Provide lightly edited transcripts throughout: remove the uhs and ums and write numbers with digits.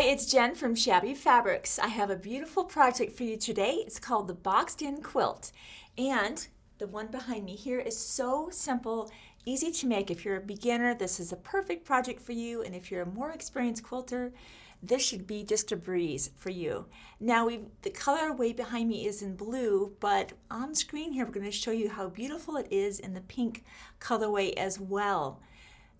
Hi, it's Jen from Shabby Fabrics. I have a beautiful project for you today. It's called the Boxed In Quilt. And the one behind me here is so simple, easy to make. If you're a beginner, this is a perfect project for you. And if you're a more experienced quilter, this should be just a breeze for you. Now, the colorway behind me is in blue, but on screen here, we're going to show you how beautiful it is in the pink colorway as well.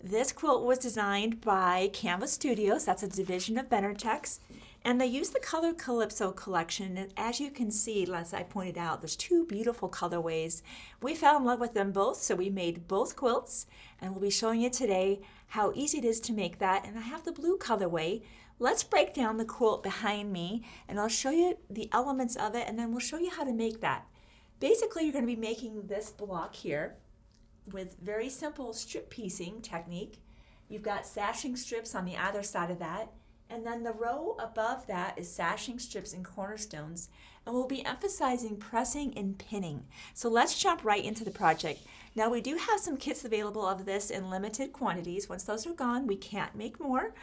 This quilt was designed by Canvas Studios, that's a division of Benartex, and they use the Color Calypso Collection. And as you can see, as I pointed out, there's two beautiful colorways. We fell in love with them both, so we made both quilts, and we'll be showing you today how easy it is to make that. And I have the blue colorway. Let's break down the quilt behind me, and I'll show you the elements of it, and then we'll show you how to make that. Basically, you're going to be making this block here with very simple strip piecing technique. You've got sashing strips on the other side of that, and then the row above that is sashing strips and cornerstones, and we'll be emphasizing pressing and pinning. So let's jump right into the project. Now, we do have some kits available of this in limited quantities. Once those are gone, we can't make more.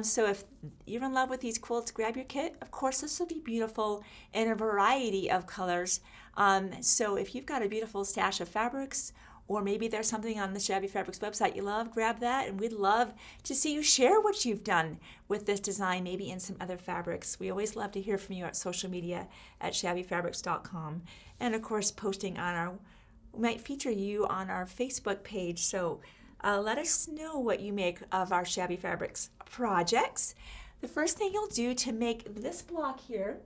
So if you're in love with these quilts, grab your kit. Of course, this will be beautiful in a variety of colors. So if you've got a beautiful stash of fabrics, or maybe there's something on the Shabby Fabrics website you love, grab that, and we'd love to see you share what you've done with this design, maybe in some other fabrics. We always love to hear from you at social media at shabbyfabrics.com. And of course, posting on we might feature you on our Facebook page. So let us know what you make of our Shabby Fabrics projects. The first thing you'll do to make this block here,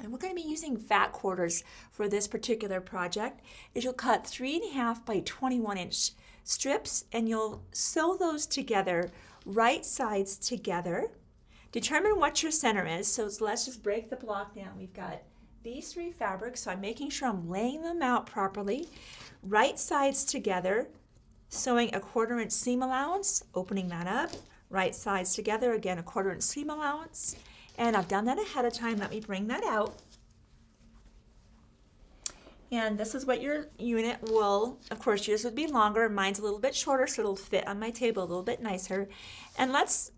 and we're going to be using fat quarters for this particular project, is you'll cut 3.5 by 21 inch strips, and you'll sew those together, right sides together. Determine what your center is. So let's just break the block down. We've got these three fabrics, so I'm making sure I'm laying them out properly. Right sides together, sewing a 1/4 inch seam allowance, opening that up. Right sides together, again a 1/4 inch seam allowance. And I've done that ahead of time. Let me bring that out. And this is what your unit will, of course, yours would be longer. Mine's a little bit shorter, so it'll fit on my table a little bit nicer. And let's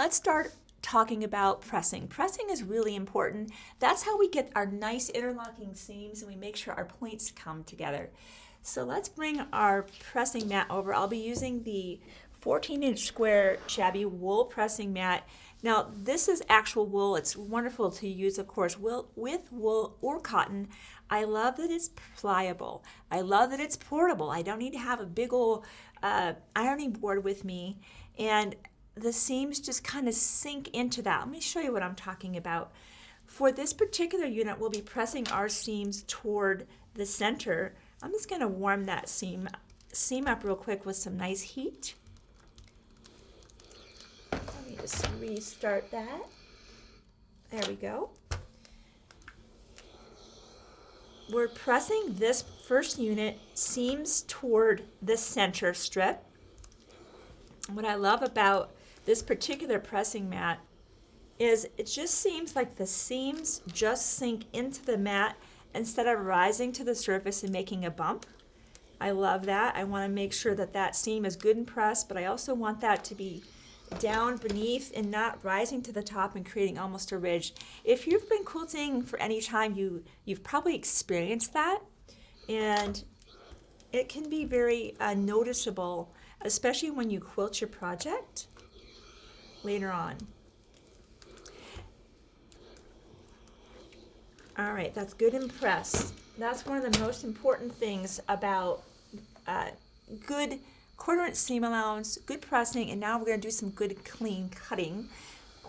start talking about pressing. Pressing is really important. That's how we get our nice interlocking seams and we make sure our points come together. So let's bring our pressing mat over. I'll be using the 14-inch square Shabby wool pressing mat. Now, this is actual wool. It's wonderful to use, of course, with wool or cotton. I love that it's pliable. I love that it's portable. I don't need to have a big old ironing board with me. And the seams just kind of sink into that. Let me show you what I'm talking about. For this particular unit, we'll be pressing our seams toward the center. I'm just going to warm that seam up real quick with some nice heat. Just restart that. There we go. We're pressing this first unit seams toward the center strip. What I love about this particular pressing mat is it just seems like the seams just sink into the mat instead of rising to the surface and making a bump. I love that. I want to make sure that that seam is good and pressed, but I also want that to be down beneath and not rising to the top and creating almost a ridge. If you've been quilting for any time, you've probably experienced that, and it can be very noticeable, especially when you quilt your project later on. All right, that's good and pressed. That's one of the most important things about good 1/4 inch seam allowance, good pressing, and now we're going to do some good clean cutting.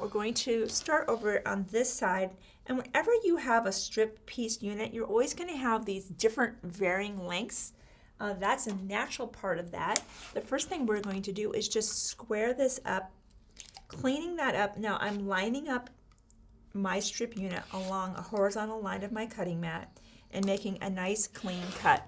We're going to start over on this side, and whenever you have a strip piece unit, you're always going to have these different varying lengths. That's a natural part of that. The first thing we're going to do is just square this up, cleaning that up. Now I'm lining up my strip unit along a horizontal line of my cutting mat and making a nice clean cut.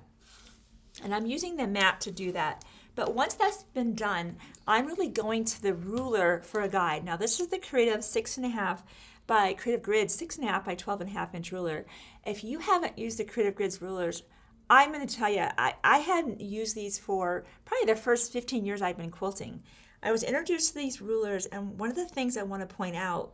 And I'm using the mat to do that. But once that's been done, I'm really going to the ruler for a guide. Now this is the Creative 6.5 by Creative Grid's 6.5 by 12.5 inch ruler. If you haven't used the Creative Grid's rulers, I'm going to tell you, I hadn't used these for probably the first 15 years I've been quilting. I was introduced to these rulers, and one of the things I want to point out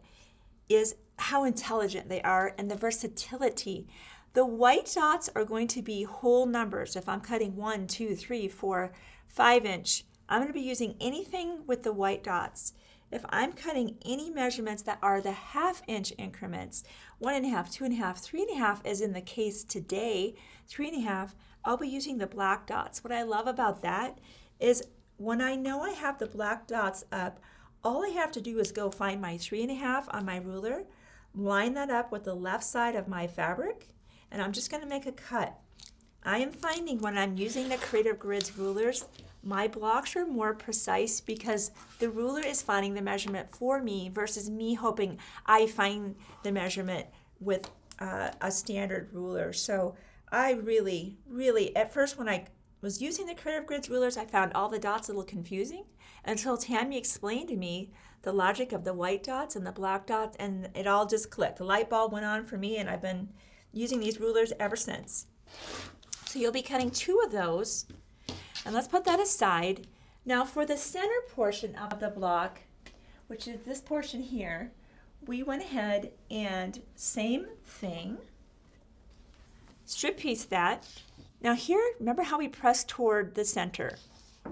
is how intelligent they are and the versatility. The white dots are going to be whole numbers. If I'm cutting 1, 2, 3, 4, 5 inch, I'm going to be using anything with the white dots. If I'm cutting any measurements that are the ½ inch increments, 1.5, 2.5, 3.5, as in the case today, 3.5, I'll be using the black dots. What I love about that is when I know I have the black dots up, all I have to do is go find my 3.5 on my ruler, line that up with the left side of my fabric, and I'm just going to make a cut. I am finding when I'm using the Creative Grids rulers, my blocks are more precise because the ruler is finding the measurement for me versus me hoping I find the measurement with a standard ruler. So I really, at first when I was using the Creative Grids rulers, I found all the dots a little confusing until Tammy explained to me the logic of the white dots and the black dots, and it all just clicked. The light bulb went on for me, and I've been using these rulers ever since. So you'll be cutting 2 of those, and let's put that aside. Now for the center portion of the block, which is this portion here, we went ahead and same thing, strip piece that. Now here, remember how we pressed toward the center?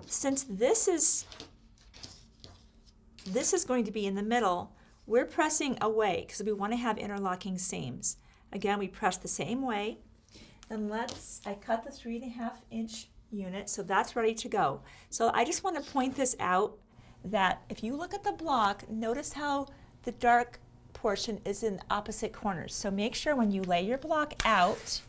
Since this is going to be in the middle, we're pressing away because we want to have interlocking seams. Again, we press the same way. And I cut the 3.5 inch unit, so that's ready to go. So I just want to point this out that if you look at the block, notice how the dark portion is in opposite corners. So make sure when you lay your block out,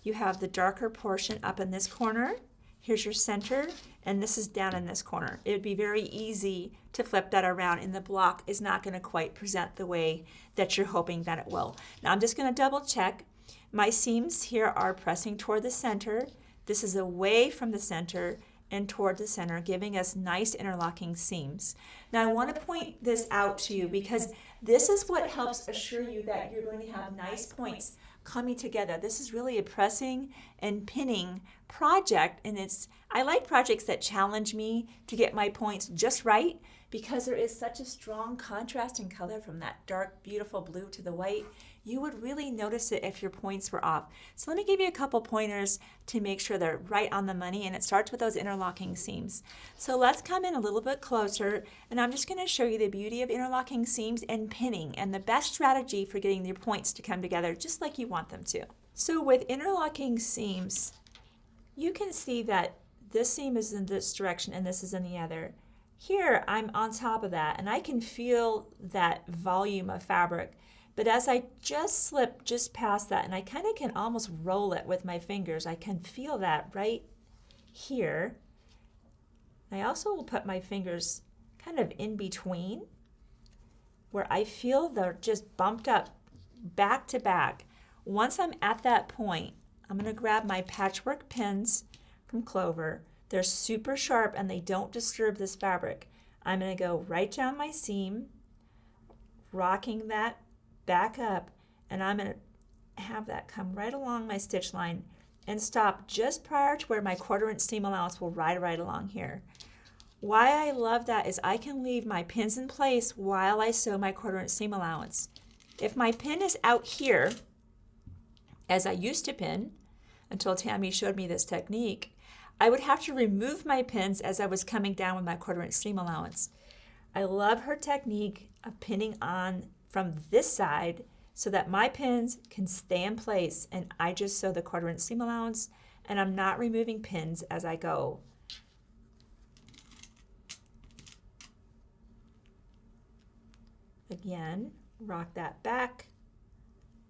you have the darker portion up in this corner. Here's your center, and this is down in this corner. It would be very easy to flip that around, and the block is not going to quite present the way that you're hoping that it will. Now I'm just going to double check. My seams here are pressing toward the center. This is away from the center and toward the center, giving us nice interlocking seams. Now I want to point this out to you because this is what helps assure you that you're going to have nice points coming together. This is really a pressing and pinning project, and I like projects that challenge me to get my points just right because there is such a strong contrast in color from that dark, beautiful blue to the white. You would really notice it if your points were off. So let me give you a couple pointers to make sure they're right on the money, and it starts with those interlocking seams. So let's come in a little bit closer, and I'm just going to show you the beauty of interlocking seams and pinning and the best strategy for getting your points to come together just like you want them to. So with interlocking seams, you can see that this seam is in this direction and this is in the other. Here I'm on top of that, and I can feel that volume of fabric. But as I just slip just past that, and I kind of can almost roll it with my fingers, I can feel that right here. I also will put my fingers kind of in between where I feel they're just bumped up back to back. Once I'm at that point, I'm going to grab my patchwork pins from Clover. They're super sharp and they don't disturb this fabric. I'm going to go right down my seam, rocking that back up, and I'm going to have that come right along my stitch line and stop just prior to where my 1/4 inch seam allowance will ride right along here. Why I love that is I can leave my pins in place while I sew my 1/4 inch seam allowance. If my pin is out here, as I used to pin until Tammy showed me this technique, I would have to remove my pins as I was coming down with my 1/4 inch seam allowance. I love her technique of pinning on from this side so that my pins can stay in place and I just sew the 1/4 inch seam allowance and I'm not removing pins as I go. Again, rock that back.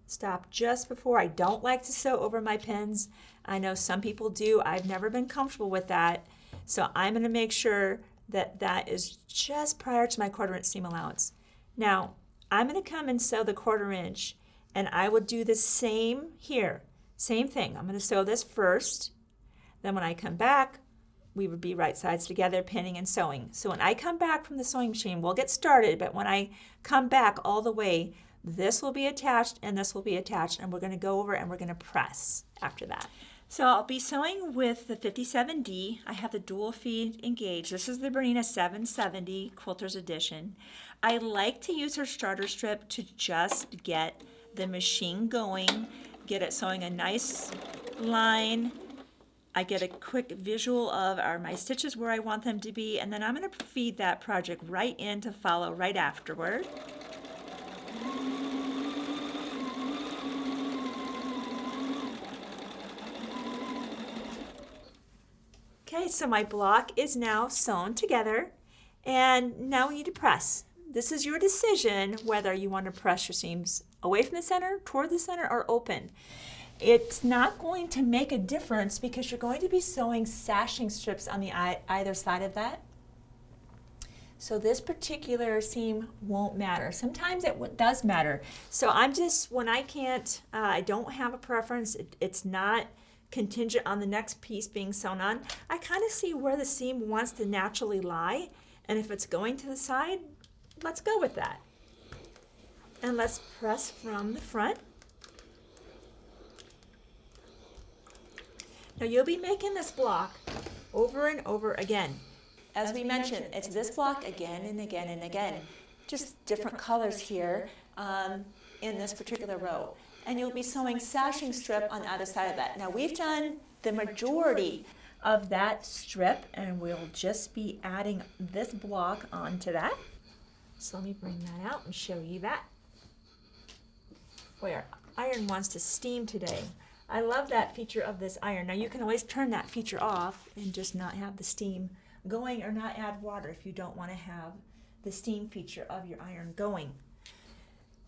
Stop just before. I don't like to sew over my pins. I know some people do. I've never been comfortable with that. So I'm going to make sure that that is just prior to my 1/4 inch seam allowance. Now, I'm going to come and sew the 1/4 inch, and I would do the same here. Same thing. I'm going to sew this first. Then when I come back, we would be right sides together, pinning and sewing. So when I come back from the sewing machine, we'll get started, but when I come back all the way, this will be attached and this will be attached, and we're going to go over and we're going to press after that. So I'll be sewing with the 57D. I have the dual feed engaged. This is the BERNINA 770 Quilter's Edition. I like to use her starter strip to just get the machine going, get it sewing a nice line. I get a quick visual of are my stitches where I want them to be, and then I'm going to feed that project right in to follow right afterward. Okay, so my block is now sewn together, and now we need to press. This is your decision whether you want to press your seams away from the center, toward the center, or open. It's not going to make a difference because you're going to be sewing sashing strips on the either side of that. So this particular seam won't matter. Sometimes it does matter. So I'm just, when I can't, I don't have a preference, it's not contingent on the next piece being sewn on, I kind of see where the seam wants to naturally lie, and if it's going to the side, let's go with that. And let's press from the front. Now you'll be making this block over and over again. As we mentioned, it's this block again and again and again, just different colors here in this particular row. And you'll be sewing sashing strip on either side of that. Now we've done the majority of that strip, and we'll just be adding this block onto that. So let me bring that out and show you that. Boy, our iron wants to steam today. I love that feature of this iron. Now you can always turn that feature off and just not have the steam going, or not add water if you don't want to have the steam feature of your iron going.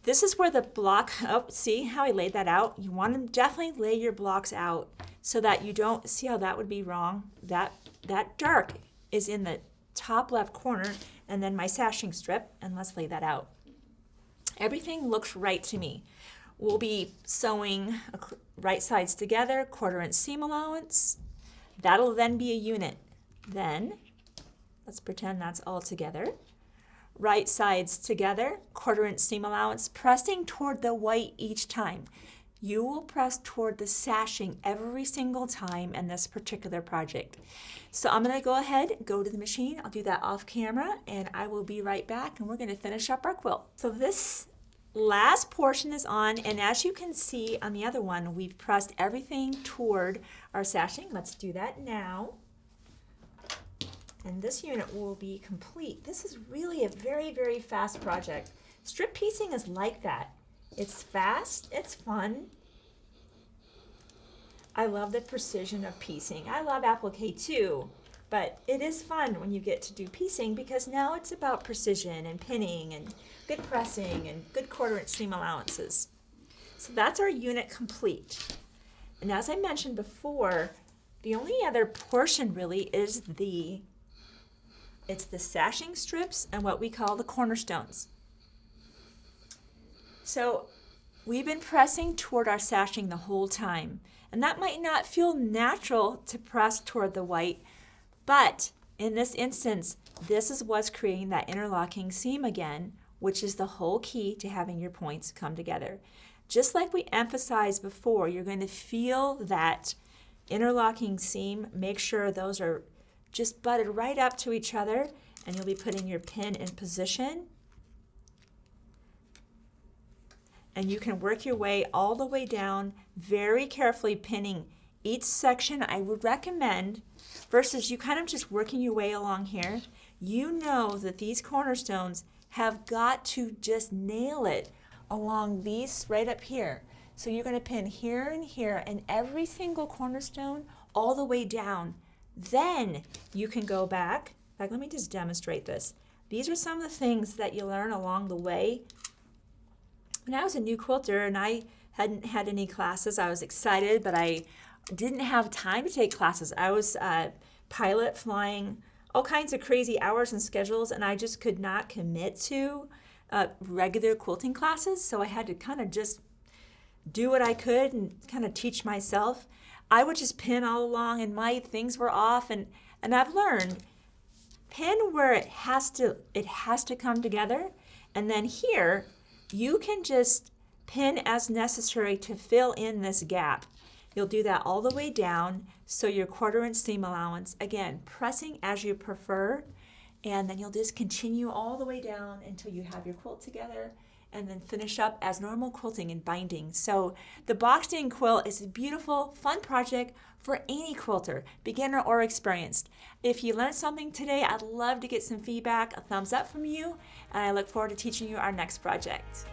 This is where the block, oh, see how I laid that out? You want to definitely lay your blocks out so that you don't, see how that would be wrong? That dark is in the top left corner, and then my sashing strip, and let's lay that out. Everything looks right to me. We'll be sewing right sides together, 1/4 inch seam allowance. That'll then be a unit. Then, let's pretend that's all together. Right sides together, 1/4 inch seam allowance, pressing toward the white each time. You will press toward the sashing every single time in this particular project. So I'm going to go ahead, go to the machine. I'll do that off camera, and I will be right back, and we're going to finish up our quilt. So this last portion is on, and as you can see on the other one, we've pressed everything toward our sashing. Let's do that now. And this unit will be complete. This is really a very, very fast project. Strip piecing is like that. It's fast, it's fun. I love the precision of piecing. I love applique too, but it is fun when you get to do piecing because now it's about precision and pinning and good pressing and good 1/4 inch seam allowances. So that's our unit complete. And as I mentioned before, the only other portion really is it's the sashing strips and what we call the cornerstones. So we've been pressing toward our sashing the whole time, and that might not feel natural to press toward the white, but in this instance, this is what's creating that interlocking seam again, which is the whole key to having your points come together. Just like we emphasized before, you're going to feel that interlocking seam. Make sure those are just butted right up to each other, and you'll be putting your pin in position. And you can work your way all the way down, very carefully pinning each section. I would recommend, versus you kind of just working your way along here, you know that these cornerstones have got to just nail it along these right up here. So you're going to pin here and here, and every single cornerstone all the way down. Then you can go back. In fact, let me just demonstrate this. These are some of the things that you learn along the way. When I was a new quilter and I hadn't had any classes, I was excited, but I didn't have time to take classes. I was pilot flying all kinds of crazy hours and schedules, and I just could not commit to regular quilting classes, so I had to kind of just do what I could and kind of teach myself. I would just pin all along, and my things were off, and I've learned pin where it has to come together, and then here you can just pin as necessary to fill in this gap. You'll do that all the way down, so your 1/4 inch seam allowance, again, pressing as you prefer, and then you'll just continue all the way down until you have your quilt together, and then finish up as normal quilting and binding. So the boxed in quilt is a beautiful, fun project for any quilter, beginner or experienced. If you learned something today, I'd love to get some feedback, a thumbs up from you, and I look forward to teaching you our next project.